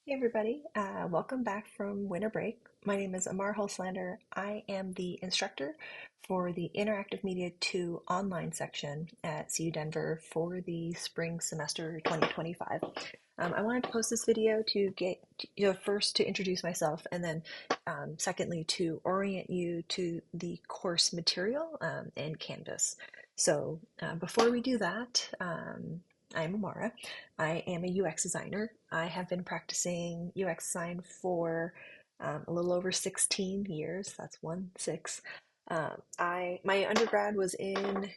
Hey everybody, welcome back from winter break. My name is Amar Hulslander. I am the instructor for the Interactive Media 2 online section at CU Denver for the spring semester 2025. I wanted to post this video to get, first to introduce myself and then secondly to orient you to the course material and Canvas. So before we do that, I'm Amara. I am a UX designer. I have been practicing UX design for a little over 16 years. That's 1 6. My undergrad was in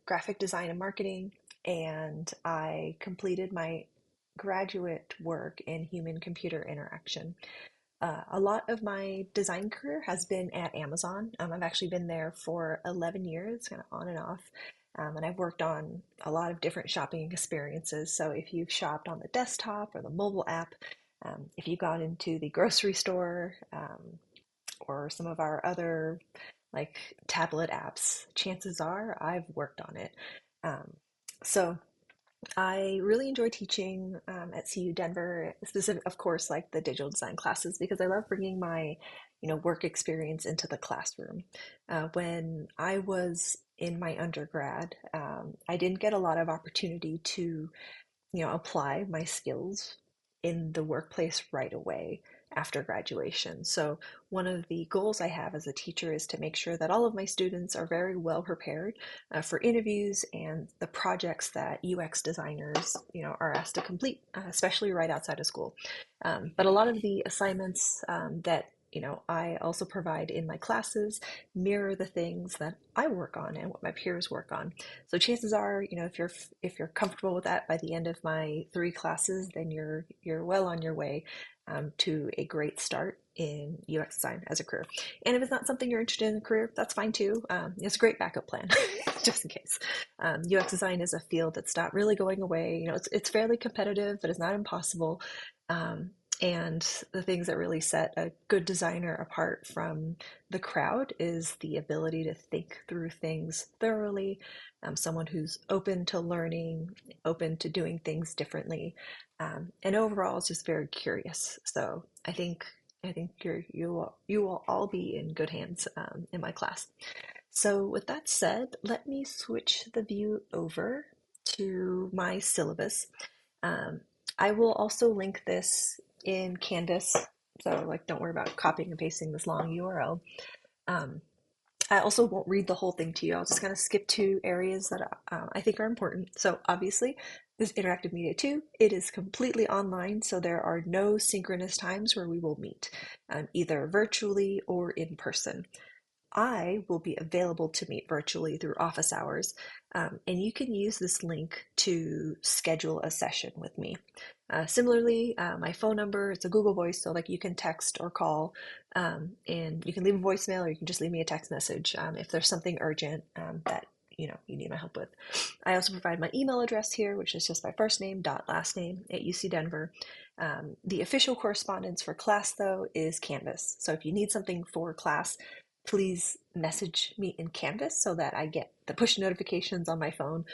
graphic design and marketing, and I completed my graduate work in human computer interaction. A lot of my design career has been at Amazon. I've actually been there for 11 years, kind of on and off. And I've worked on a lot of different shopping experiences. So if you've shopped on the desktop or the mobile app, if you've gone into the grocery store, or some of our other like tablet apps, chances are I've worked on it. Um, so I really enjoy teaching at CU Denver, specific, of course, like the digital design classes, because I love bringing my, work experience into the classroom. When I was in my undergrad, I didn't get a lot of opportunity to apply my skills in the workplace right away after graduation. So one of the goals I have as a teacher is to make sure that all of my students are very well prepared for interviews and the projects that UX designers, are asked to complete, especially right outside of school. But a lot of the assignments that I also provide in my classes mirror the things that I work on and what my peers work on. So chances are, if you're comfortable with that by the end of my 3 classes, then you're well on your way to a great start in UX design as a career. And if it's not something you're interested in a career, that's fine too. It's a great backup plan, just in case. UX design is a field that's not really going away. It's fairly competitive, but it's not impossible. Um, and the things that really set a good designer apart from the crowd is the ability to think through things thoroughly, someone who's open to learning, open to doing things differently, and overall is just very curious. So I think you will all be in good hands in my class. So with that said, let me switch the view over to my syllabus. Um, I will also link this in Canvas, so like don't worry about copying and pasting this long URL. Um, I also won't read the whole thing to you. I'll just kind of skip to areas that I think are important. So obviously, this interactive media too, it is completely online, so there are no synchronous times where we will meet, either virtually or in person. I will be available to meet virtually through office hours, and you can use this link to schedule a session with me. Similarly, my phone number, it's a Google Voice, so like you can text or call, and you can leave a voicemail or you can just leave me a text message if there's something urgent that you need my help with. I also provide my email address here, which is just my first name dot last name at UC Denver. The official correspondence for class, though, is Canvas. So if you need something for class, please message me in Canvas so that I get the push notifications on my phone.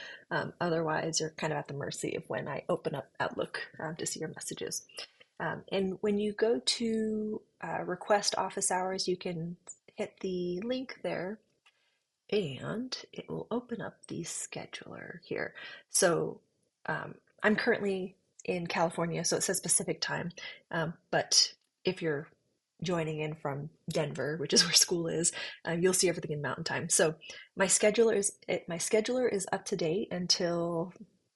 Otherwise, you're kind of at the mercy of when I open up Outlook to see your messages. And when you go to request office hours, you can hit the link there and it will open up the scheduler here. So I'm currently in California, so it says Pacific time. But if you're joining in from Denver, which is where school is, you'll see everything in Mountain Time. So my scheduler is up to date until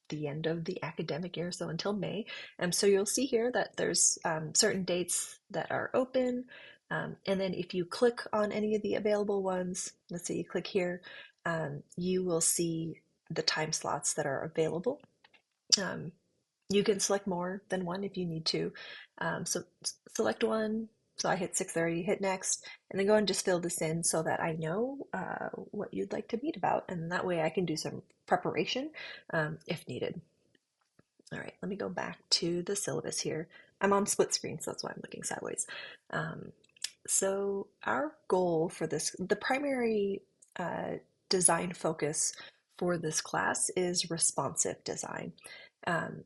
the end of the academic year, so until May. So you'll see here that there's certain dates that are open. And then if you click on any of the available ones, let's say you click here, you will see the time slots that are available. Um, you can select more than one if you need to. So select one. So I hit 6:30, hit next, and then go and just fill this in so that I know what you'd like to meet about. And that way I can do some preparation if needed. All right, let me go back to the syllabus here. I'm on split screen, so that's why I'm looking sideways. Um, so our goal for this, the primary design focus for this class is responsive design. Um,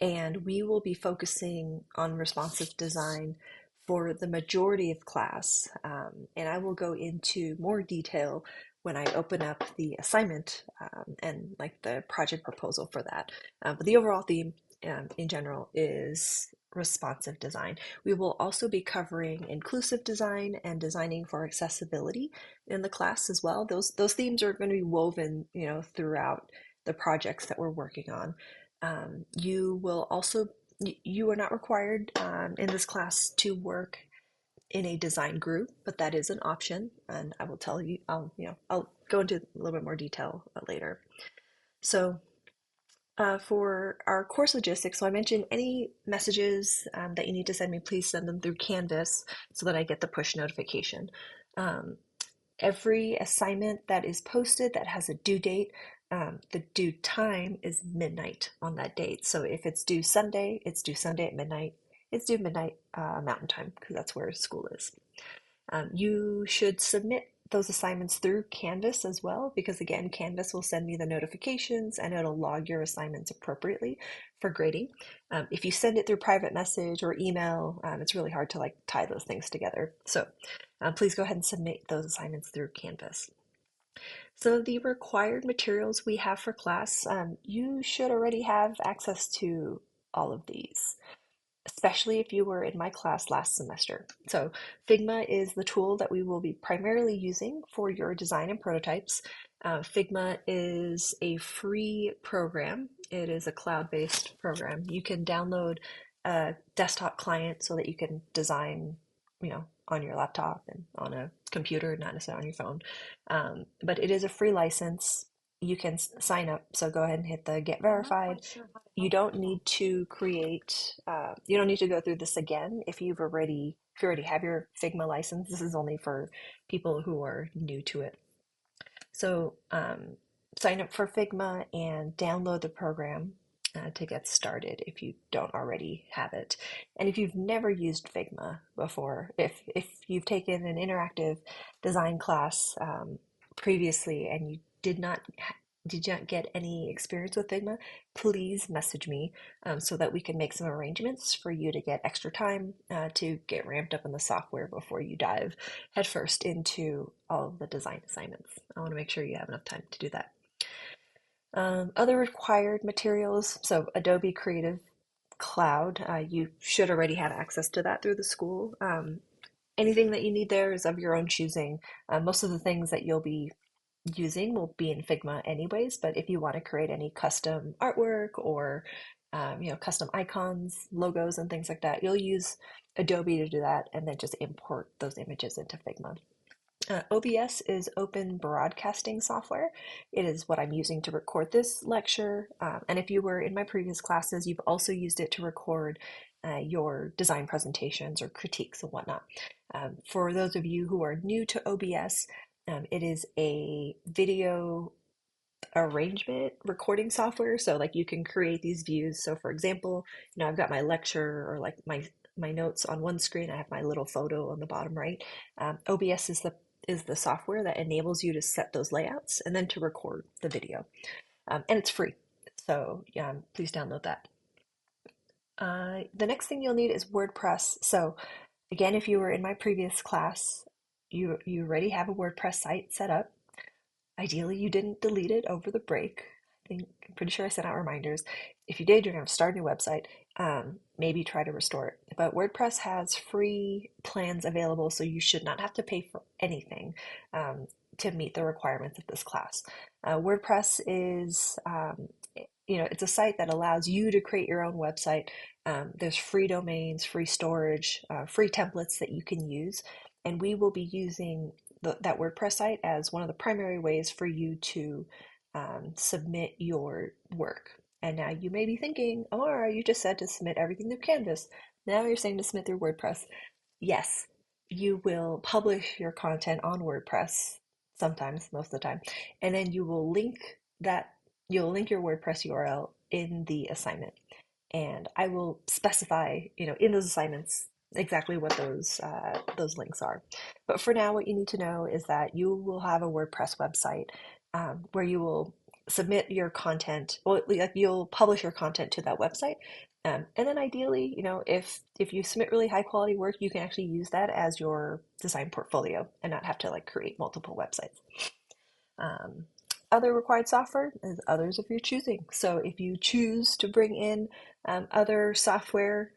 and we will be focusing on responsive design for the majority of class. And I will go into more detail when I open up the assignment and like the project proposal for that. But the overall theme in general is responsive design. We will also be covering inclusive design and designing for accessibility in the class as well. Those themes are going to be woven, throughout the projects that we're working on. You will also you are not required in this class to work in a design group, but that is an option, and I will tell you. I'll go into a little bit more detail later. So for our course logistics, so I mentioned any messages that you need to send me, please send them through Canvas so that I get the push notification. Um, every assignment that is posted that has a due date, the due time is midnight on that date. So if it's due Sunday, it's due Sunday at midnight. It's due midnight Mountain Time because that's where school is. You should submit those assignments through Canvas as well, because again, Canvas will send me the notifications and it'll log your assignments appropriately for grading. If you send it through private message or email, it's really hard to like tie those things together. So please go ahead and submit those assignments through Canvas. So the required materials we have for class, you should already have access to all of these, especially if you were in my class last semester. So Figma is the tool that we will be primarily using for your design and prototypes. Figma is a free program. It is a cloud-based program. You can download a desktop client so that you can design, on your laptop and on a computer, not necessarily on your phone. But it is a free license. You can sign up. So go ahead and hit the get verified. You don't need to you don't need to go through this again if you already have your Figma license. This is only for people who are new to it. So sign up for Figma and download the program to get started if you don't already have it. And if you've never used Figma before, if you've taken an interactive design class previously and you did not get any experience with Figma, please message me so that we can make some arrangements for you to get extra time to get ramped up in the software before you dive headfirst into all of the design assignments. I want to make sure you have enough time to do that. Other required materials, so Adobe Creative Cloud, you should already have access to that through the school. Anything that you need there is of your own choosing. Most of the things that you'll be using will be in Figma anyways, but if you want to create any custom artwork or custom icons, logos, and things like that, you'll use Adobe to do that and then just import those images into Figma. OBS is open broadcasting software. It is what I'm using to record this lecture. And if you were in my previous classes, you've also used it to record your design presentations or critiques and whatnot. For those of you who are new to OBS, it is a video arrangement recording software. So like you can create these views. So for example, I've got my lecture or like my notes on one screen. I have my little photo on the bottom right. OBS is the software that enables you to set those layouts and then to record the video. And it's free. So please download that. The next thing you'll need is WordPress. So again, if you were in my previous class, you already have a WordPress site set up. Ideally, you didn't delete it over the break. I'm pretty sure I sent out reminders. If you did, you're going to start a new website. Maybe try to restore it. But WordPress has free plans available, so you should not have to pay for anything to meet the requirements of this class. WordPress is, it's a site that allows you to create your own website. There's free domains, free storage, free templates that you can use, and we will be using that WordPress site as one of the primary ways for you to submit your work. And now you may be thinking, Amara, you just said to submit everything through Canvas. Now you're saying to submit through WordPress. Yes, you will publish your content on WordPress sometimes, most of the time, and then you'll link your WordPress URL in the assignment. And I will specify, in those assignments exactly what those links are. But for now, what you need to know is that you will have a WordPress website where you will submit your content, or like you'll publish your content to that website, And then ideally, if you submit really high quality work, you can actually use that as your design portfolio and not have to like create multiple websites. Um, Other required software is others of your choosing. So if you choose to bring in other software,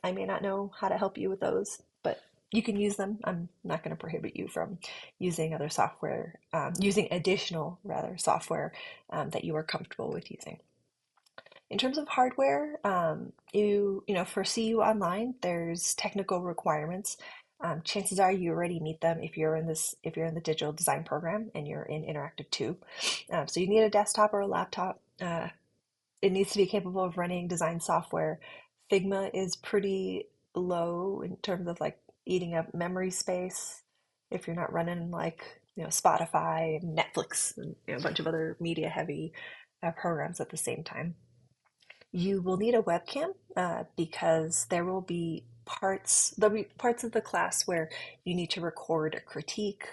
I may not know how to help you with those, but you can use them. I'm not going to prohibit you from using other software, using additional rather software that you are comfortable with using. In terms of hardware, for CU Online, there's technical requirements. Chances are you already meet them if you're in the digital design program and you're in Interactive 2. So you need a desktop or a laptop. It needs to be capable of running design software. Figma is pretty low in terms of like eating up memory space. If you're not running like, Spotify and Netflix and a bunch of other media heavy programs at the same time. You will need a webcam because there'll be parts of the class where you need to record a critique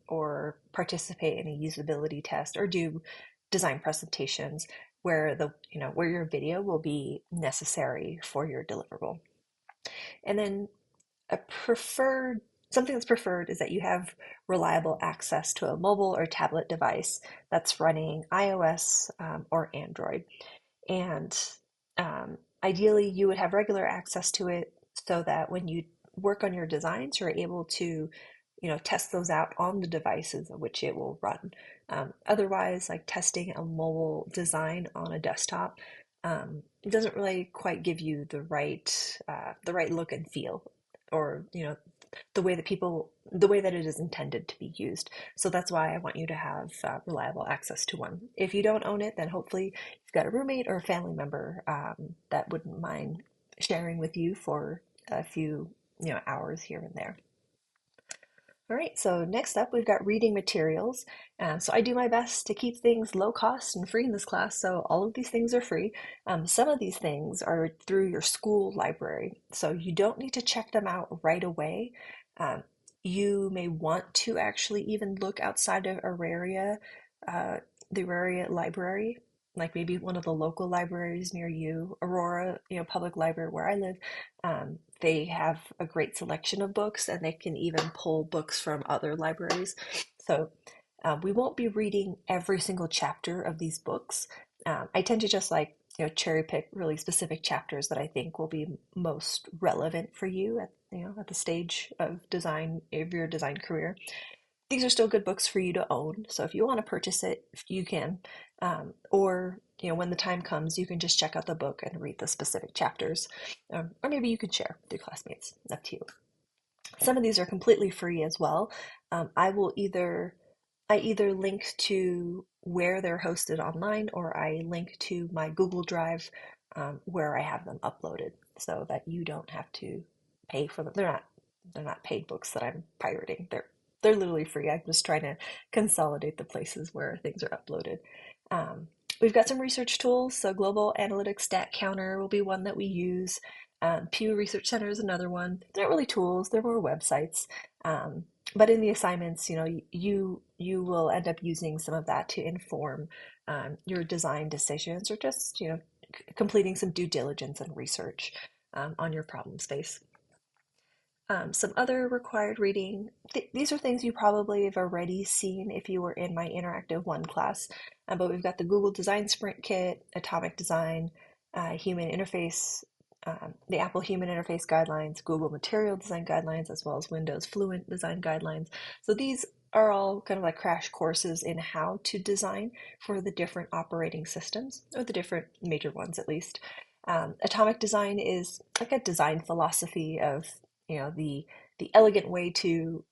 or participate in a usability test or do design presentations where where your video will be necessary for your deliverable. And then a preferred something that's preferred is that you have reliable access to a mobile or tablet device that's running iOS or Android. And ideally, you would have regular access to it so that when you work on your designs, you're able to, test those out on the devices on which it will run. Otherwise, like testing a mobile design on a desktop, it doesn't really quite give you the right look and feel, or the way that it is intended to be used. So that's why I want you to have reliable access to one. If you don't own it, then hopefully you've got a roommate or a family member that wouldn't mind sharing with you for a few hours here and there. All right, so next up we've got reading materials. So I do my best to keep things low cost and free in this class, so all of these things are free. Some of these things are through your school library, so you don't need to check them out right away. Um, you may want to actually even look outside of uh, the Auraria library, like maybe one of the local libraries near you, Aurora, Public Library where I live. They have a great selection of books and they can even pull books from other libraries. So we won't be reading every single chapter of these books. I tend to just like, cherry pick really specific chapters that I think will be most relevant for you at the stage of your design career. These are still good books for you to own. So if you want to purchase it, you can. Or, when the time comes, you can just check out the book and read the specific chapters. Or maybe you can share with your classmates. Up to you. Some of these are completely free as well. I either link to where they're hosted online or I link to my Google Drive where I have them uploaded so that you don't have to pay for them. They're not paid books that I'm pirating. They're literally free. I'm just trying to consolidate the places where things are uploaded. Um, we've got some research tools. So Global Analytics Stat Counter will be one that we use. Pew Research Center is another one. They're not really tools, they're more websites. But in the assignments, you will end up using some of that to inform your design decisions or just, completing some due diligence and research on your problem space. Some other required reading. These are things you probably have already seen if you were in my Interactive 1 class, but we've got the Google Design Sprint Kit, Atomic Design, Human Interface, the Apple Human Interface Guidelines, Google Material Design Guidelines, as well as Windows Fluent Design Guidelines. So these are all kind of like crash courses in how to design for the different operating systems, or the different major ones at least. Atomic Design is like a design philosophy of the elegant way to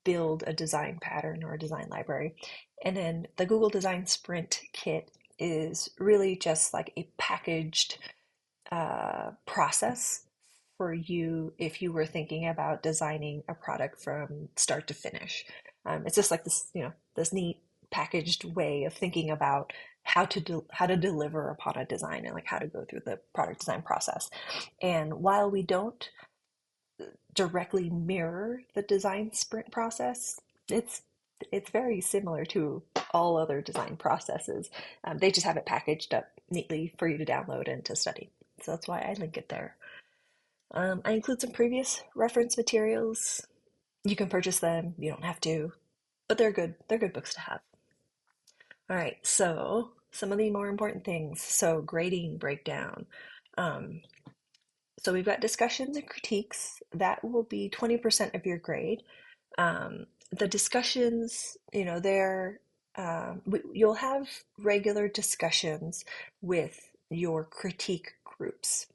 build a design pattern or a design library. And then the Google Design Sprint Kit is really just like a packaged process for you if you were thinking about designing a product from start to finish. It's just like this neat packaged way of thinking about how to deliver upon a design and like how to go through the product design process. And while we don't directly mirror the design sprint process, it's very similar to all other design processes. They just have it packaged up neatly for you to download and to study. so that's why I link it there. I include some previous reference materials. You can purchase them, you don't have to, but they're good. They're good books to have. All right, so some of the more important things. So grading breakdown. Um, so we've got discussions and critiques. That will be 20% of your grade. The discussions, you'll have regular discussions with your critique groups.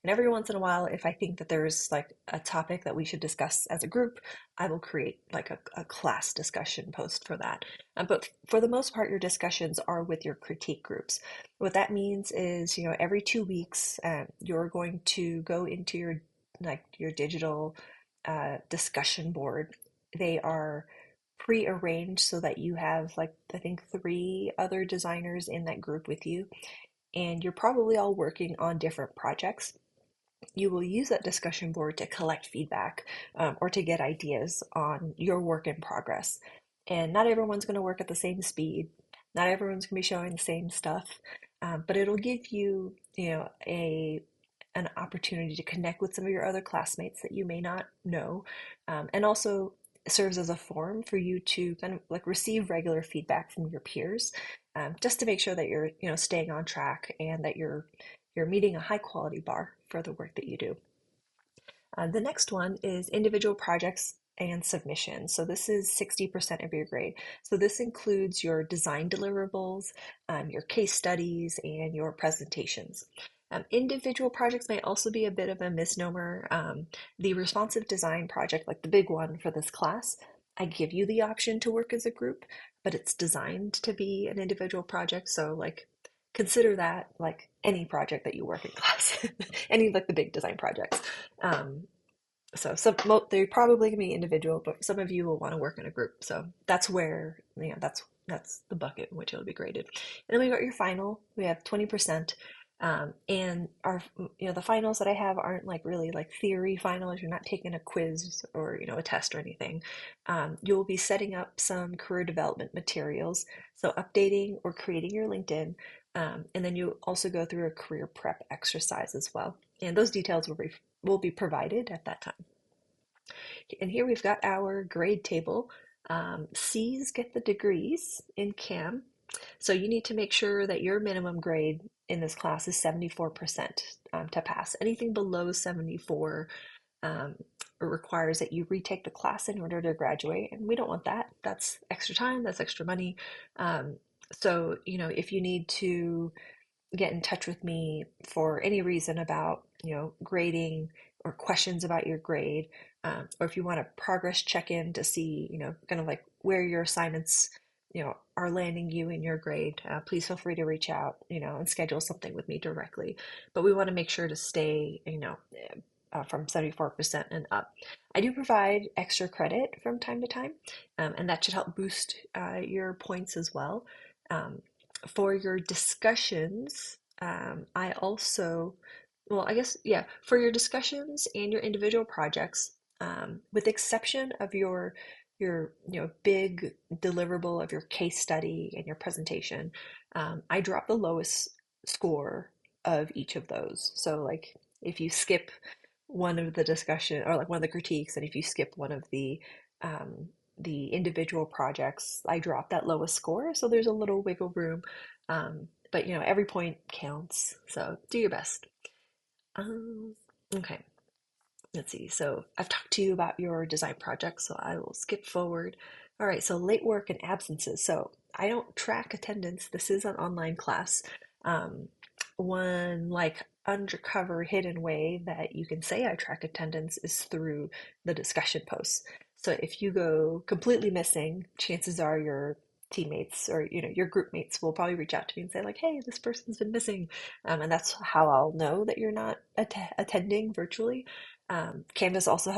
And every once in a while, if I think that there's like a topic that we should discuss as a group, I will create like a class discussion post for that. But for the most part, your discussions are with your critique groups. What that means is, every 2 weeks, you're going to go into your digital discussion board. They are pre-arranged so that you have like I think 3 other designers in that group with you, and you're probably all working on different projects. You will use that discussion board to collect feedback, or to get ideas on your work in progress. And not everyone's going to work at the same speed. Not everyone's going to be showing the same stuff, but it'll give you, an opportunity to connect with some of your other classmates that you may not know, and also serves as a forum for you to kind of like receive regular feedback from your peers, just to make sure that you're staying on track and that you're meeting a high quality bar for the work that you do. The next one is individual projects and submissions. So this is 60% of your grade. So this includes your design deliverables, your case studies, and your presentations. Individual projects may also be a bit of a misnomer. The responsive design project, like the big one for this class, I give you the option to work as a group, but it's designed to be an individual project. So like consider that like any project that you work in class, any like the big design projects. Um, so they're probably gonna be individual, but some of you will want to work in a group. So that's where that's the bucket in which it'll be graded. And then we got your final. We have 20%. And our the finals that I have aren't like really like theory finals. You're not taking a quiz or a test or anything. You'll be setting up some career development materials, so updating or creating your LinkedIn, and then you also go through a career prep exercise as well. And those details will be provided at that time. And here we've got our grade table. C's get the degrees in CAM. So you need to make sure that your minimum grade in this class is 74% to pass. Anything below 74 requires that you retake the class in order to graduate, and we don't want that. That's extra time, that's extra money. So, if you need to get in touch with me for any reason about, grading or questions about your grade, or if you want a progress check-in to see, kind of like where your assignments, are landing you in your grade, please feel free to reach out, and schedule something with me directly. But we want to make sure to stay, from 74% and up. I do provide extra credit from time to time, and that should help boost your points as well. For your discussions, I also, well, I guess, yeah, for your discussions and your individual projects, with exception of your big deliverable of your case study and your presentation, I drop the lowest score of each of those. So like if you skip one of the discussion or like one of the critiques, and if you skip one of the individual projects, I drop that lowest score. So there's a little wiggle room. But every point counts. So do your best. Okay. Let's see. So I've talked to you about your design project, so I will skip forward. All right. So late work and absences. So I don't track attendance. This is an online class. One like undercover hidden way that you can say I track attendance is through the discussion posts. So if you go completely missing, chances are your teammates or your group mates will probably reach out to me and say like, hey, this person's been missing, and that's how I'll know that you're not attending virtually. Canvas also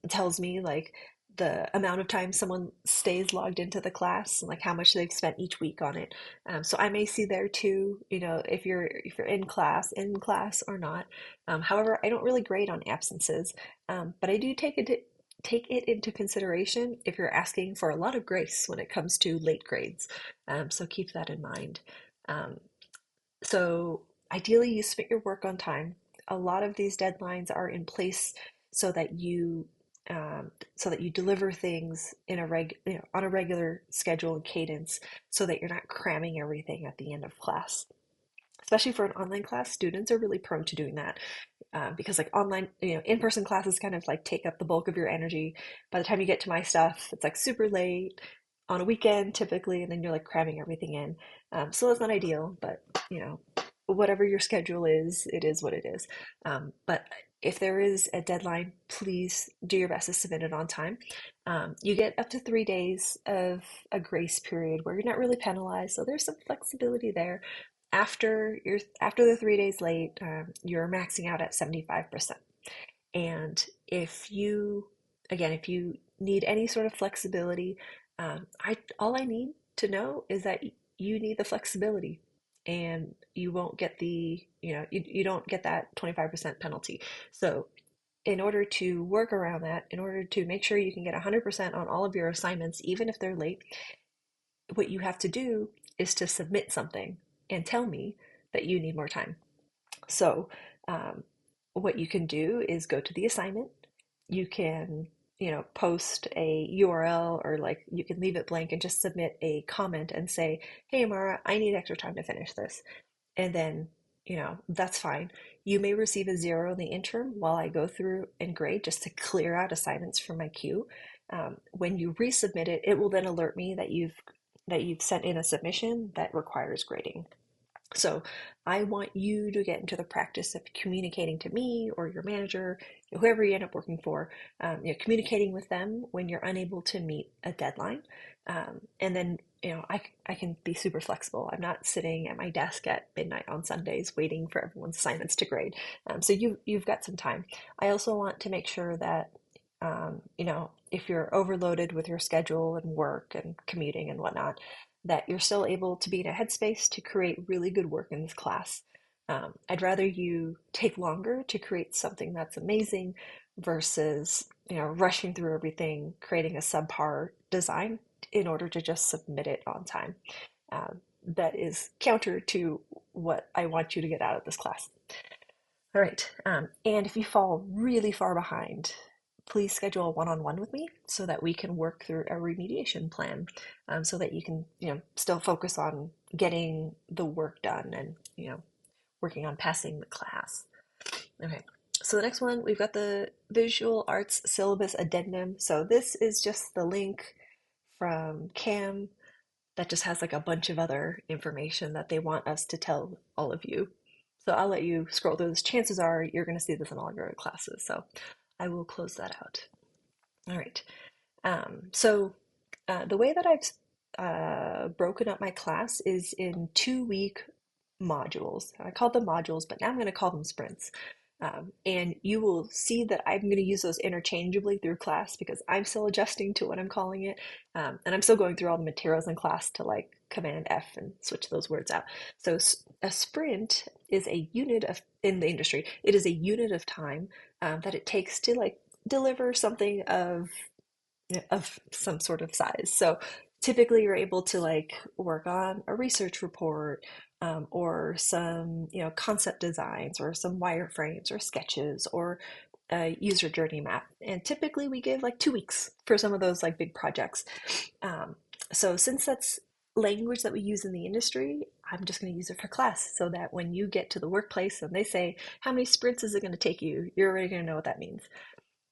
tells me like the amount of time someone stays logged into the class and like how much they've spent each week on it. So I may see there too, if you're in class or not. However, I don't really grade on absences, but I do take it into consideration if you're asking for a lot of grace when it comes to late grades. So keep that in mind. So ideally, you submit your work on time. a lot of these deadlines are in place so that you deliver things in on a regular schedule and cadence, so that you're not cramming everything at the end of class. Especially for an online class, students are really prone to doing that, because like online, in-person classes kind of like take up the bulk of your energy. By the time you get to my stuff, it's like super late on a weekend typically, and then you're like cramming everything in. So that's not ideal, but you know, whatever your schedule is, it is what it is. But if there is a deadline, please do your best to submit it on time. You get up to 3 days of a grace period where you're not really penalized, so there's some flexibility there. After the 3 days late, you're maxing out at 75%. And if you need any sort of flexibility, I all I need to know is that you need the flexibility, and you won't get you don't get that 25% penalty. So in order to work around that, in order to make sure you can get 100% on all of your assignments, even if they're late, what you have to do is to submit something and tell me that you need more time. So, what you can do is go to the assignment. You can, post a URL, or like you can leave it blank and just submit a comment and say, "Hey, Amara, I need extra time to finish this." And then, that's fine. You may receive a 0 in the interim while I go through and grade, just to clear out assignments from my queue. When you resubmit it, it will then alert me that you've sent in a submission that requires grading. So I want you to get into the practice of communicating to me or your manager, whoever you end up working for, communicating with them when you're unable to meet a deadline. And then, I can be super flexible. I'm not sitting at my desk at midnight on Sundays waiting for everyone's assignments to grade. So you've got some time. I also want to make sure that, if you're overloaded with your schedule and work and commuting and whatnot, that you're still able to be in a headspace to create really good work in this class. I'd rather you take longer to create something that's amazing versus, rushing through everything, creating a subpar design in order to just submit it on time. That is counter to what I want you to get out of this class. All right. And if you fall really far behind, please schedule a one-on-one with me so that we can work through a remediation plan, so that you can, still focus on getting the work done and, working on passing the class. Okay. So the next one, we've got the visual arts syllabus addendum. So this is just the link from CAM that just has like a bunch of other information that they want us to tell all of you. So I'll let you scroll through this. Chances are you're going to see this in all your classes. So I will close that out. All right. The way that I've broken up my class is in 2-week modules. I called them modules, but now I'm going to call them sprints. And you will see that I'm going to use those interchangeably through class because I'm still adjusting to what I'm calling it. And I'm still going through all the materials in class to like Command F and switch those words out. So a sprint is a unit of, in the industry, it is a unit of time that it takes to like deliver something of some sort of size. So typically you're able to like work on a research report, or some, concept designs, or some wireframes or sketches, or a user journey map. And typically we give like 2 weeks for some of those like big projects. So since that's language that we use in the industry, I'm just going to use it for class so that when you get to the workplace and they say, how many sprints is it going to take you? You're already going to know what that means.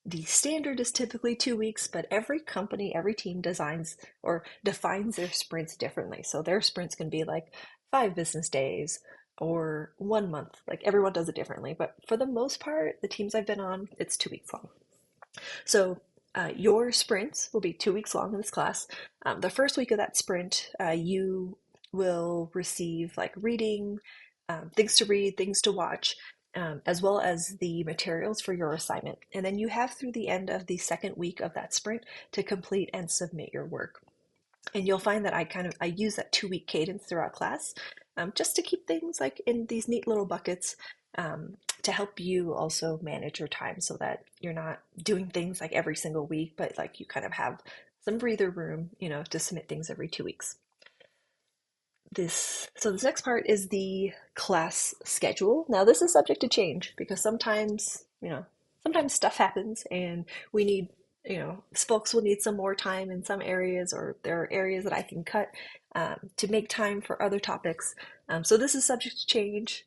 The standard is typically 2 weeks, but every company, every team designs or defines their sprints differently. So their sprints can be like 5 business days or 1 month. Like everyone does it differently. But for the most part, the teams I've been on, it's 2 weeks long. So your sprints will be 2 weeks long in this class. The first week of that sprint, you will receive like reading, things to read, things to watch, as well as the materials for your assignment. And then you have through the end of the second week of that sprint to complete and submit your work. And you'll find that I use that 2-week cadence throughout class, just to keep things like in these neat little buckets, to help you also manage your time so that you're not doing things like every single week, but like you kind of have some breather room, to submit things every 2 weeks. So this next part is the class schedule. Now this is subject to change because sometimes, sometimes stuff happens and we need, folks will need some more time in some areas, or there are areas that I can cut to make time for other topics. So this is subject to change,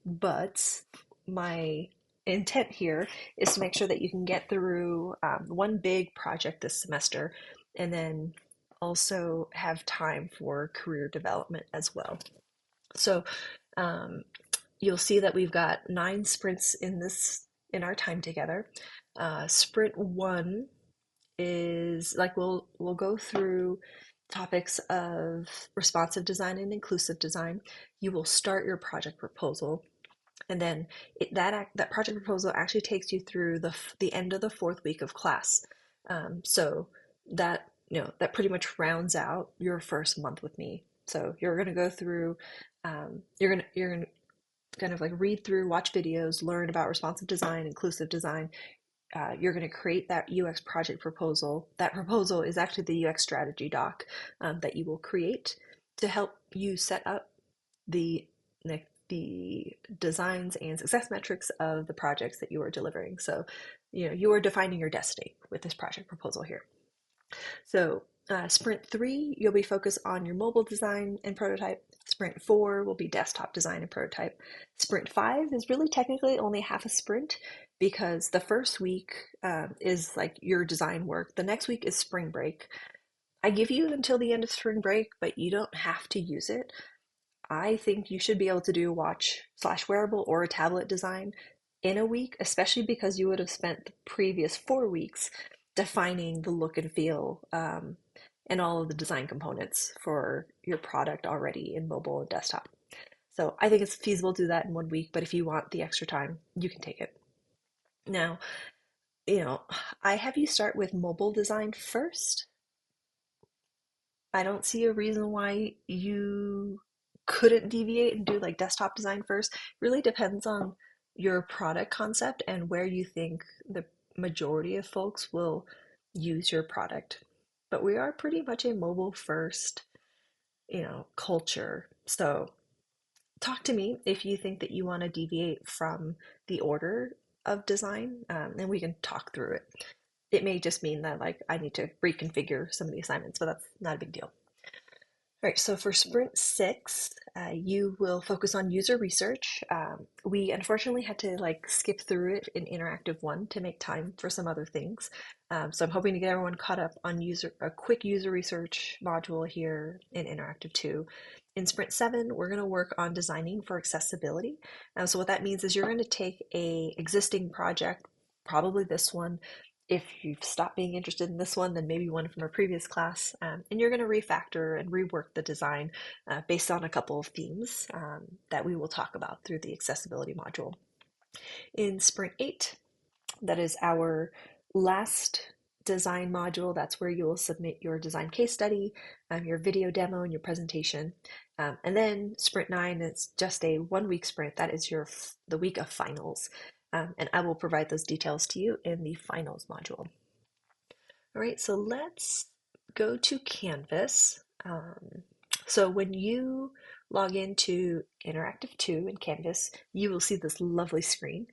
but my intent here is to make sure that you can get through one big project this semester, and then also have time for career development as well. So you'll see that we've got 9 sprints in our time together. Sprint 1 is like we'll go through topics of responsive design and inclusive design. You will start your project proposal, and then that project proposal actually takes you through the end of the 4th week of class. So that that pretty much rounds out your first month with me. So you're going to go through, you're going to kind of like read through, watch videos, learn about responsive design, inclusive design. You're going to create that UX project proposal. That proposal is actually the UX strategy doc that you will create to help you set up the the designs and success metrics of the projects that you are delivering. So, you are defining your destiny with this project proposal here. So, Sprint 3, you'll be focused on your mobile design and prototype. Sprint 4 will be desktop design and prototype. Sprint 5 is really technically only half a sprint because the first week is like your design work. The next week is spring break. I give you until the end of spring break, but you don't have to use it. I think you should be able to do watch/wearable or a tablet design in a week, especially because you would have spent the previous 4 weeks defining the look and feel and all of the design components for your product already in mobile and desktop. So I think it's feasible to do that in 1 week, but if you want the extra time, you can take it. Now, I have you start with mobile design first. I don't see a reason why you couldn't deviate and do like desktop design first. Really depends on your product concept and where you think the majority of folks will use your product. But we are pretty much a mobile first, culture. So talk to me if you think that you want to deviate from the order of design, and we can talk through it. It may just mean that like I need to reconfigure some of the assignments, but that's not a big deal. All right, so for Sprint 6, you will focus on user research. We unfortunately had to like skip through it in Interactive 1 to make time for some other things. So I'm hoping to get everyone caught up on a quick user research module here in Interactive 2. In Sprint 7, we're going to work on designing for accessibility. So what that means is you're going to take a existing project, probably this one. If you've stopped being interested in this one, then maybe one from a previous class, and you're going to refactor and rework the design based on a couple of themes that we will talk about through the accessibility module. In Sprint 8, that is our last design module. That's where you will submit your design case study, your video demo, and your presentation. And then Sprint 9 is just a 1 week sprint. That is the week of finals. And I will provide those details to you in the finals module. All right, so let's go to Canvas. So when you log into Interactive 2 in Canvas, you will see this lovely screen.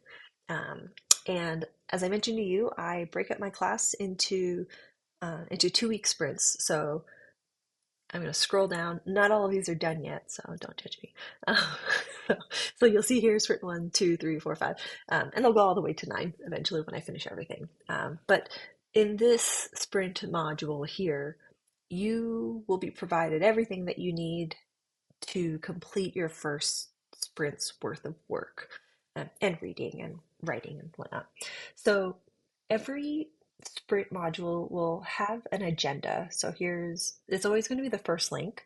And as I mentioned to you, I break up my class into 2 week sprints. So I'm going to scroll down. Not all of these are done yet, so don't judge me. So you'll see here sprint 1, 2, 3, 4, 5, and they'll go all the way to 9 eventually when I finish everything. But in this sprint module here, you will be provided everything that you need to complete your first sprint's worth of work, and reading and writing and whatnot. So every sprint module will have an agenda. So it's always going to be the first link,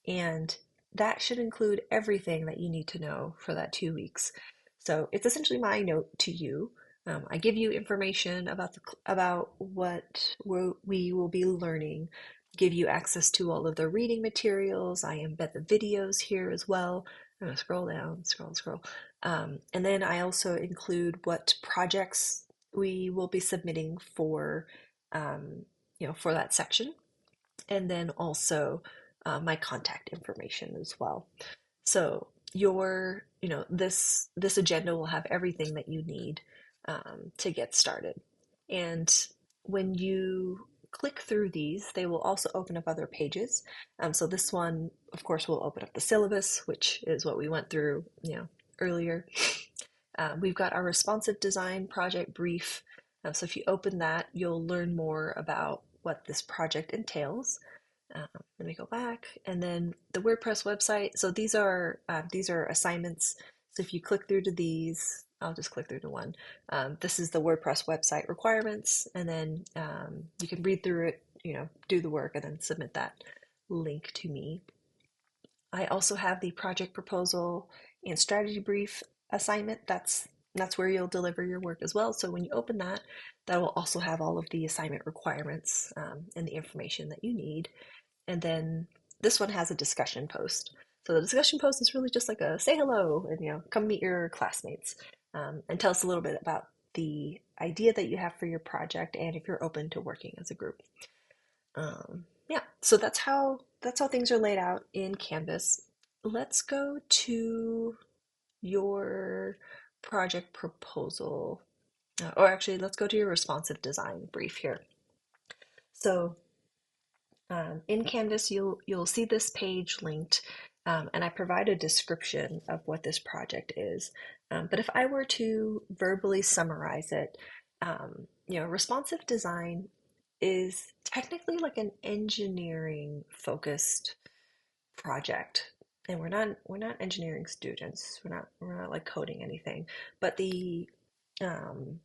and that should include everything that you need to know for that 2 weeks. So it's essentially my note to you. I give you information about what we will be learning, give you access to all of the reading materials. I embed the videos here as well. I'm going to scroll down, scroll. And then I also include what projects we will be submitting for that section. And then also my contact information as well. So this agenda will have everything that you need to get started. And when you click through these, they will also open up other pages. So this one, of course, will open up the syllabus, which is what we went through, earlier. We've got our responsive design project brief. So if you open that, you'll learn more about what this project entails. Let me go back, and then the WordPress website. So these are assignments. So if you click through to these, I'll just click through to one. This is the WordPress website requirements, and then you can read through it, do the work, and then submit that link to me. I also have the project proposal and strategy brief assignment. That's where you'll deliver your work as well. So when you open that, that will also have all of the assignment requirements and the information that you need. And then this one has a discussion post. So the discussion post is really just like a say hello and come meet your classmates and tell us a little bit about the idea that you have for your project and if you're open to working as a group. Yeah, so that's how things are laid out in Canvas. Let's go to your project proposal, or actually, let's go to your responsive design brief here. So in Canvas, you'll see this page linked, and I provide a description of what this project is. But if I were to verbally summarize it, responsive design is technically like an engineering focused project. And we're not engineering students. We're not like coding anything. But um,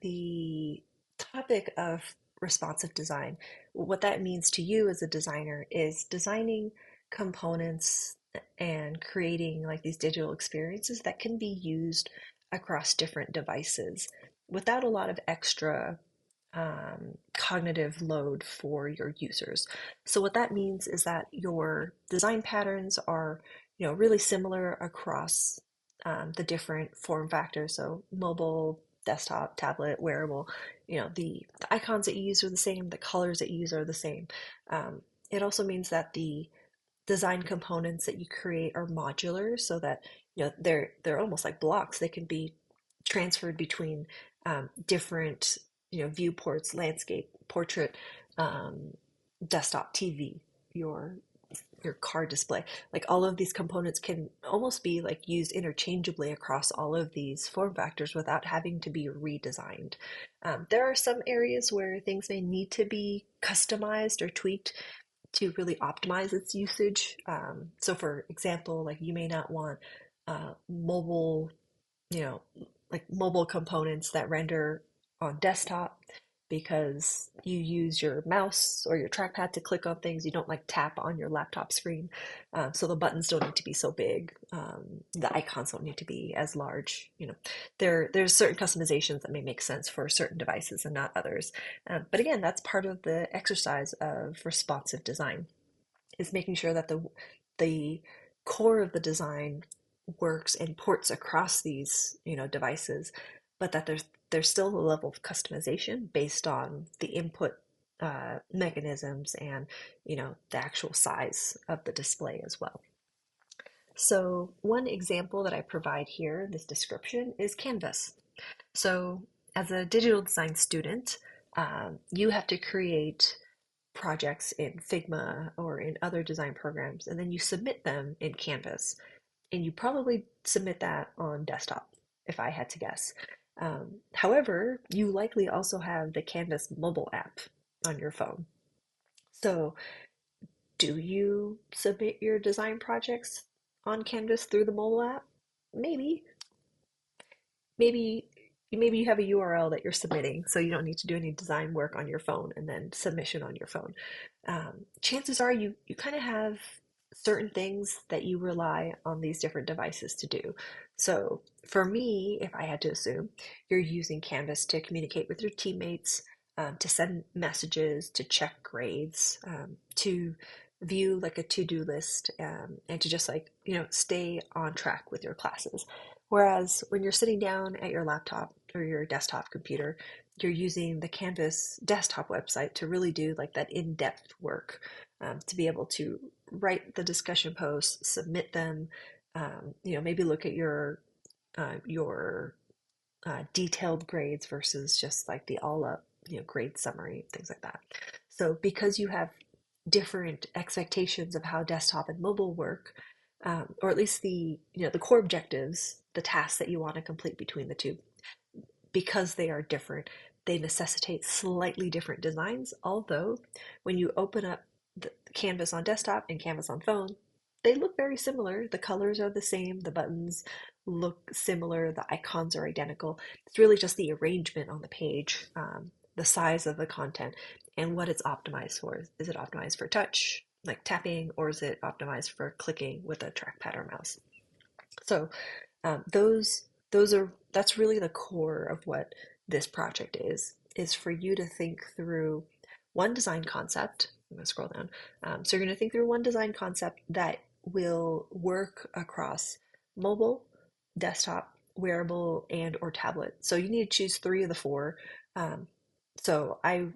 the topic of responsive design, what that means to you as a designer is designing components and creating like these digital experiences that can be used across different devices without a lot of extra cognitive load for your users. So what that means is that your design patterns are, really similar across the different form factors. So mobile, desktop, tablet, wearable, the icons that you use are the same, the colors that you use are the same. It also means that the design components that you create are modular so that they're almost like blocks. They can be transferred between different viewports, landscape, portrait, um, desktop, TV, your your car display. Like all of these components can almost be like used interchangeably across all of these form factors without having to be redesigned. There are some areas where things may need to be customized or tweaked to really optimize its usage. So for example, like you may not want mobile, you know, like mobile components that render on desktop because you use your mouse or your trackpad to click on things. You don't like tap on your laptop screen. So the buttons don't need to be so big. The icons don't need to be as large. There's certain customizations that may make sense for certain devices and not others. But again, that's part of the exercise of responsive design, is making sure that the core of the design works and ports across these devices, but that there's still a level of customization based on the input mechanisms and the actual size of the display as well. So one example that I provide here in this description is Canvas. So as a digital design student, you have to create projects in Figma or in other design programs, and then you submit them in Canvas. And you probably submit that on desktop, if I had to guess. However, you likely also have the Canvas mobile app on your phone. So, do you submit your design projects on Canvas through the mobile app? Maybe. Maybe maybe you have a URL that you're submitting, so you don't need to do any design work on your phone and then submission on your phone. Chances are you kind of have certain things that you rely on these different devices to do. So for me, if I had to assume, you're using Canvas to communicate with your teammates, to send messages, to check grades, to view like a to-do list, and to just like, stay on track with your classes. Whereas when you're sitting down at your laptop or your desktop computer, you're using the Canvas desktop website to really do like that in-depth work, to be able to write the discussion posts, submit them, maybe look at your detailed grades versus just like the all up, grade summary, things like that. So because you have different expectations of how desktop and mobile work, or at least the core objectives, the tasks that you want to complete between the two, because they are different, they necessitate slightly different designs. Although when you open up the Canvas on desktop and Canvas on phone, they look very similar. The colors are the same, the buttons look similar, the icons are identical. It's really just the arrangement on the page, the size of the content, and what it's optimized for. Is it optimized for touch, like tapping, or is it optimized for clicking with a trackpad or mouse? So that's really the core of what this project is for you to think through one design concept. I'm going to scroll down. So you're going to think through one design concept that will work across mobile, desktop, wearable, and or tablet. So you need to choose three of the four. Um, so I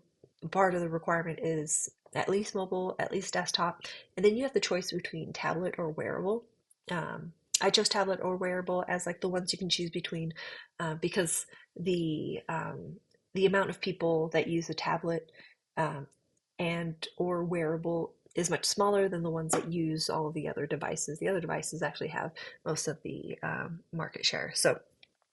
Part of the requirement is at least mobile, at least desktop, and then you have the choice between tablet or wearable. Um, I chose tablet or wearable as like the ones you can choose between, because the amount of people that use a tablet, um, and or wearable is much smaller than the ones that use all of the other devices. The other devices actually have most of the market share. So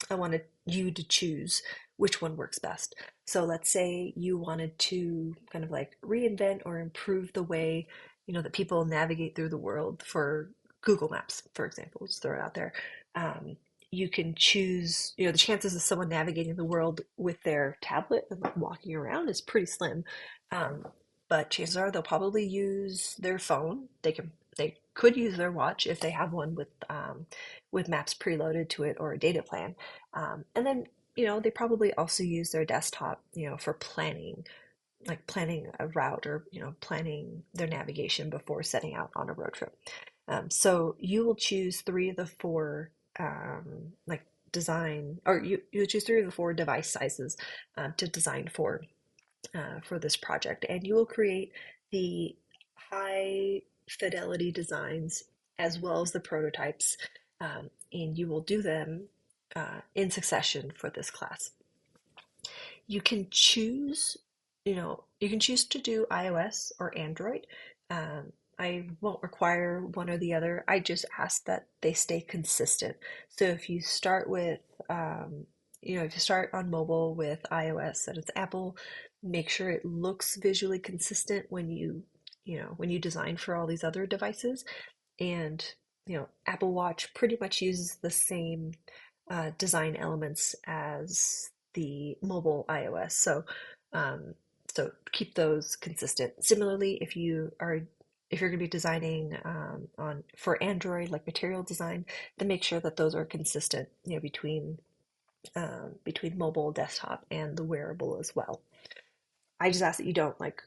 I wanted you to choose which one works best. So let's say you wanted to kind of like reinvent or improve the way, that people navigate through the world for Google Maps, for example. Let's throw it out there. Um, you can choose, the chances of someone navigating the world with their tablet and like walking around is pretty slim. Um, but chances are they'll probably use their phone. They could use their watch if they have one with maps preloaded to it or a data plan. And then, they probably also use their desktop, for planning, like planning a route or, planning their navigation before setting out on a road trip. So you will choose three of the four, like design, or you choose three of the four device sizes to design for this project, and you will create the high fidelity designs as well as the prototypes, and you will do them in succession for this class. You can choose, you can choose to do iOS or Android. I won't require one or the other. I just ask that they stay consistent. So if you start with, if you start on mobile with iOS and it's Apple, make sure it looks visually consistent when you design for all these other devices. And, Apple Watch pretty much uses the same design elements as the mobile iOS. Um, so keep those consistent. Similarly, if you're going to be designing on for Android, like material design, then make sure that those are consistent, between mobile, desktop, and the wearable as well. I just ask that you don't like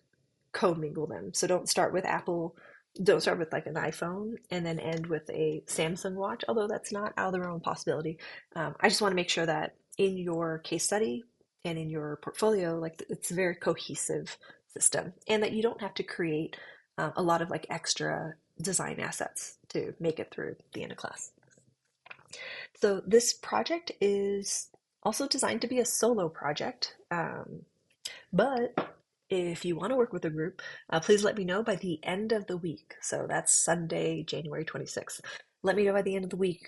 commingle them. So don't start with like an iPhone and then end with a Samsung watch, although that's not out of the realm of possibility. I just want to make sure that in your case study and in your portfolio, like it's a very cohesive system, and that you don't have to create a lot of like extra design assets to make it through the end of class. So this project is also designed to be a solo project. But if you want to work with a group, please let me know by the end of the week. So that's Sunday, January 26th. Let me know by the end of the week,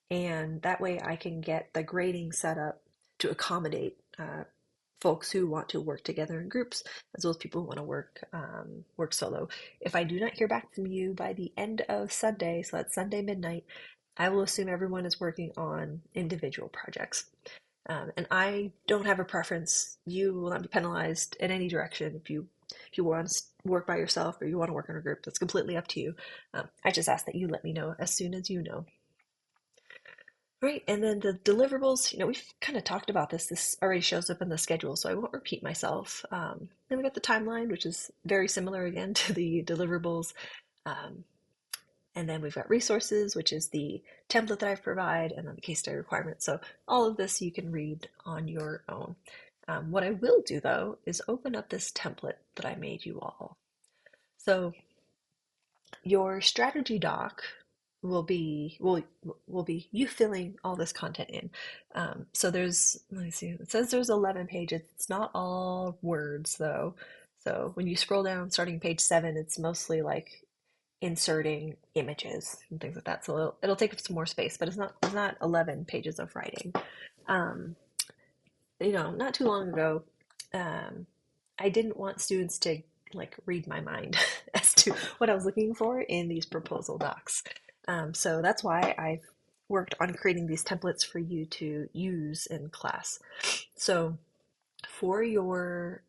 and that way I can get the grading set up to accommodate folks who want to work together in groups, as well as people who want to work solo. If I do not hear back from you by the end of Sunday, so that's Sunday midnight, I will assume everyone is working on individual projects. And I don't have a preference. You will not be penalized in any direction if you want to work by yourself or you want to work in a group. That's completely up to you. I just ask that you let me know as soon as you know. Right, and then the deliverables, we've kind of talked about this. This already shows up in the schedule, so I won't repeat myself. Then we got the timeline, which is very similar again to the deliverables. Um, and then we've got resources, which is the template that I provide, and then the case study requirements. So all of this you can read on your own. What I will do though is open up this template that I made you all. So Your strategy doc will be you filling all this content in. So there's, let me see, it says there's 11 pages. It's not all words though. So when you scroll down, starting page 7, it's mostly like inserting images and things like that. So it'll take up some more space, but it's not 11 pages of writing. Um, not too long ago, um, I didn't want students to like read my mind as to what I was looking for in these proposal docs. So that's why I've worked on creating these templates for you to use in class. So for your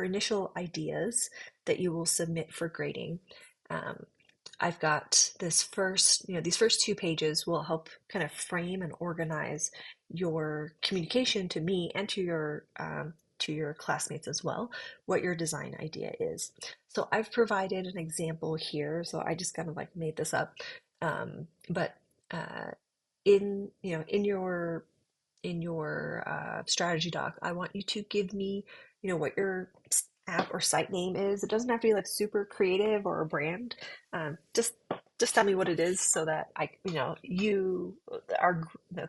initial ideas that you will submit for grading, um, I've got these first 2 pages will help kind of frame and organize your communication to me and to your classmates as well, what your design idea is. So I've provided an example here. So I just kind of like made this up, but uh, in your strategy doc, I want you to give me, what your app or site name is. It doesn't have to be like super creative or a brand. Just tell me what it is so that the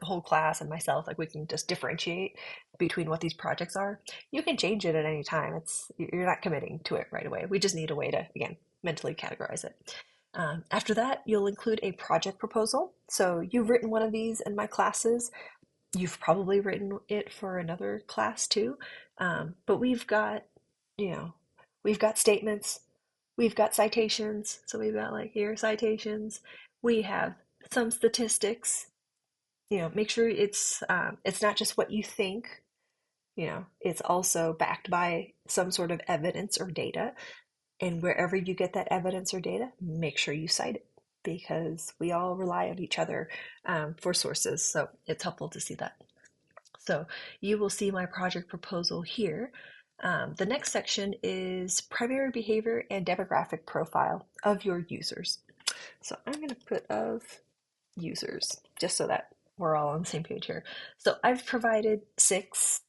whole class and myself, like we can just differentiate between what these projects are. You can change it at any time. You're not committing to it right away. We just need a way to, again, mentally categorize it. After that, you'll include a project proposal. So you've written one of these in my classes. You've probably written it for another class too. But you know, we've got statements, we've got citations. So we've got like here citations. We have some statistics. Make sure it's not just what you think. It's also backed by some sort of evidence or data. And wherever you get that evidence or data, make sure you cite it because we all rely on each other for sources. So it's helpful to see that. So you will see my project proposal here. The next section is primary behavior and demographic profile of your users. So I'm going to put of users just so that we're all on the same page here. So I've provided 6.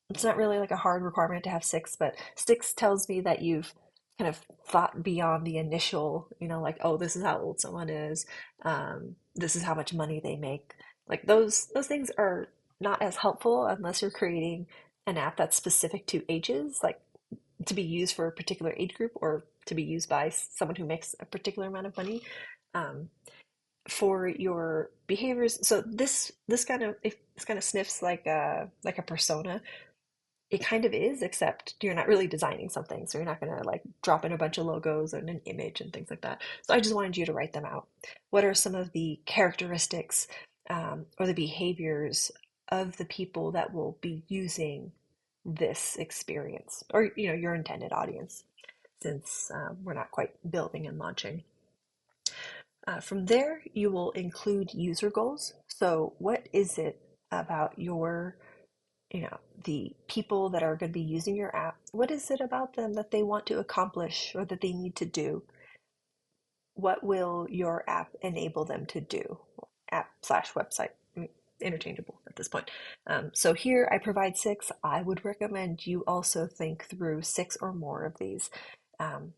It's not really like a hard requirement to have 6, but 6 tells me that you've kind of thought beyond the initial, like, oh, this is how old someone is, this is how much money they make. Like those things are not as helpful unless you're creating an app that's specific to ages, like to be used for a particular age group or to be used by someone who makes a particular amount of money. Um, for your behaviors, so this kind of sniffs like a persona. It kind of is, except you're not really designing something. So you're not going to like drop in a bunch of logos and an image and things like that. So I just wanted you to write them out. What are some of the characteristics or the behaviors of the people that will be using this experience or, your intended audience, since we're not quite building and launching. From there, you will include user goals. So what is it about the people that are going to be using your app? What is it about them that they want to accomplish or that they need to do? What will your app enable them to do? App/website, interchangeable at this point. So here I provide 6. I would recommend you also think through 6 or more of these. Um,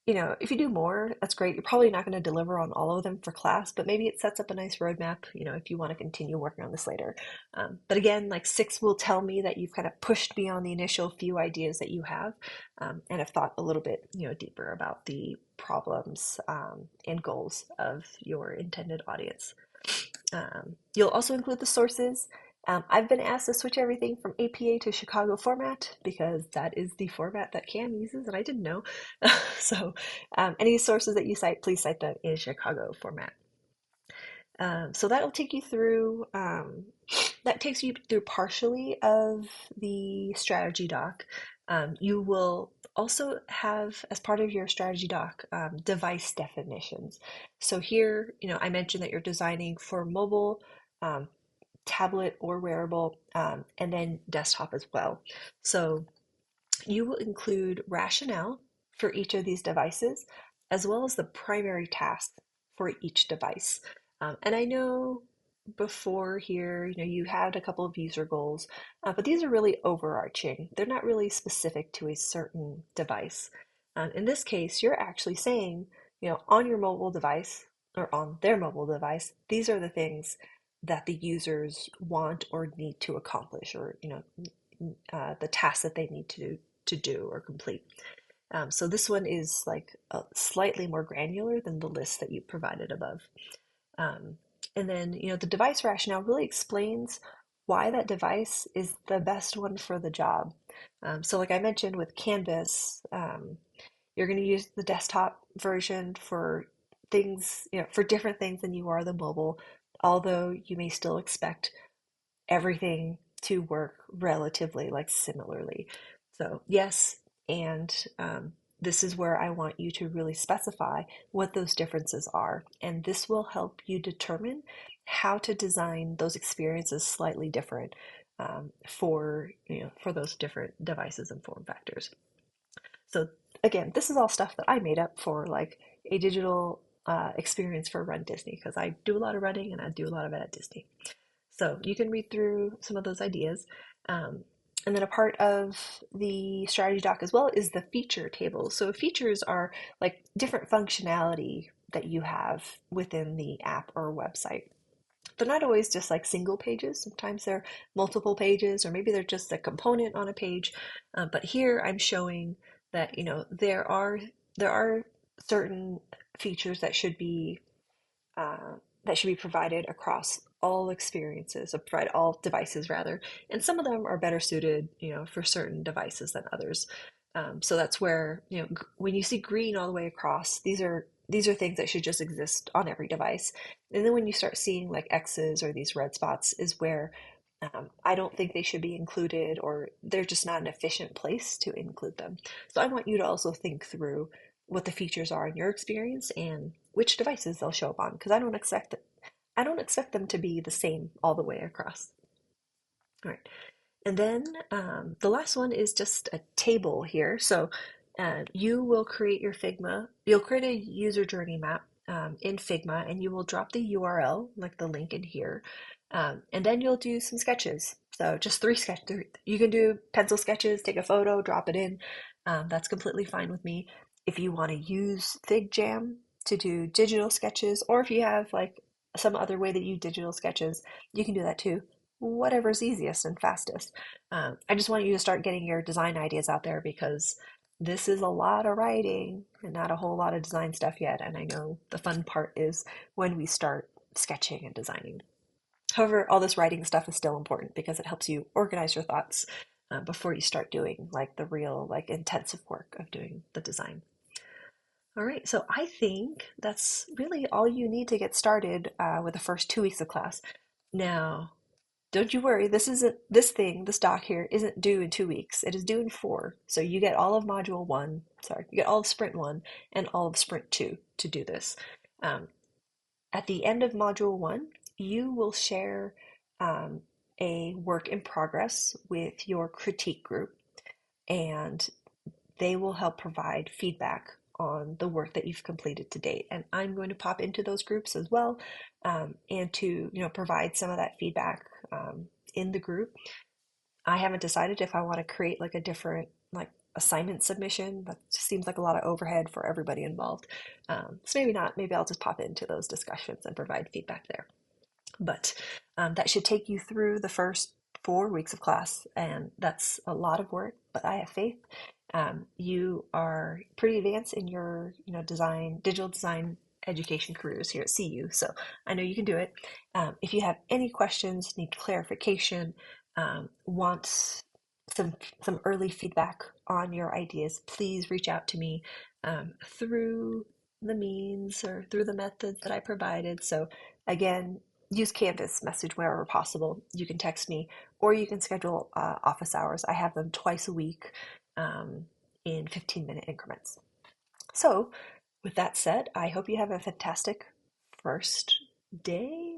if you do more, that's great. You're probably not going to deliver on all of them for class, but maybe it sets up a nice roadmap, if you want to continue working on this later. But again, like 6 will tell me that you've kind of pushed beyond the initial few ideas that you have, and have thought a little bit, deeper about the problems and goals of your intended audience. You'll also include the sources. I've been asked to switch everything from APA to Chicago format because that is the format that CAM uses, and I didn't know. So any sources that you cite, please cite them in Chicago format. So that'll take you through, that takes you through partially of the strategy doc. You will also have, as part of your strategy doc, device definitions. So here, I mentioned that you're designing for mobile, tablet or wearable, and then desktop as well. So you will include rationale for each of these devices, as well as the primary task for each device. And I know before here, you had a couple of user goals, but these are really overarching. They're not really specific to a certain device. In this case, you're actually saying, on your mobile device or on their mobile device, these are the things that the users want or need to accomplish, or the tasks that they need to do or complete. So this one is like slightly more granular than the list that you provided above. Um, and then, the device rationale really explains why that device is the best one for the job. So like I mentioned with Canvas, you're going to use the desktop version for things, for different things than you are the mobile, although you may still expect everything to work relatively like similarly. So yes, and this is where I want you to really specify what those differences are, and this will help you determine how to design those experiences slightly different for those different devices and form factors. So again, this is all stuff that I made up for like a digital experience for Run Disney, because I do a lot of running and I do a lot of it at Disney. So you can read through some of those ideas. Um, and then a part of the strategy doc as well is the feature table. So features are like different functionality that you have within the app or website. They're not always just like single pages. Sometimes they're multiple pages, or maybe they're just a component on a page. But here I'm showing that there are certain features uh, that should be provided across all experiences, provide all devices rather, and some of them are better suited, for certain devices than others. So that's where, when you see green all the way across, these are things that should just exist on every device. And then when you start seeing like X's or these red spots is where I don't think they should be included, or they're just not an efficient place to include them. So I want you to also think through what the features are in your experience and which devices they'll show up on, because I don't expect them to be the same all the way across. All right. And then the last one is just a table here. So you'll create a user journey map in Figma, and you will drop the URL, like the link in here. And then you'll do some sketches. So just three sketches. You can do pencil sketches, take a photo, drop it in. That's completely fine with me. If you want to use FigJam to do digital sketches, or if you have like some other way that you digital sketches, you can do that too. Whatever's easiest and fastest. I just want you to start getting your design ideas out there, because this is a lot of writing and not a whole lot of design stuff yet. And I know the fun part is when we start sketching and designing. However, all this writing stuff is still important because it helps you organize your thoughts before you start doing like the real, like intensive work of doing the design. All right, so I think that's really all you need to get started with the first 2 weeks of class. Now, don't you worry, this doc here isn't due in 2 weeks. It is due in 4. So you get all of you get all of sprint 1 and all of sprint 2 to do this. Um, at the end of module 1, you will share um, a work in progress with your critique group, and they will help provide feedback on the work that you've completed to date. And I'm going to pop into those groups as well, and to provide some of that feedback in the group. I haven't decided if I want to create like a different like assignment submission. That just seems like a lot of overhead for everybody involved. So maybe not. Maybe I'll just pop into those discussions and provide feedback there. But that should take you through the first 4 weeks of class, and that's a lot of work, but I have faith. You are pretty advanced in your, digital design education careers here at CU, so I know you can do it. If you have any questions, need clarification, want some early feedback on your ideas, please reach out to me through the means or through the methods that I provided. So again, use Canvas message wherever possible. You can text me, or you can schedule office hours. I have them twice a week in 15-minute increments. So with that said, I hope you have a fantastic first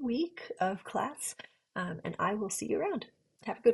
week of class, and I will see you around. Have a good one.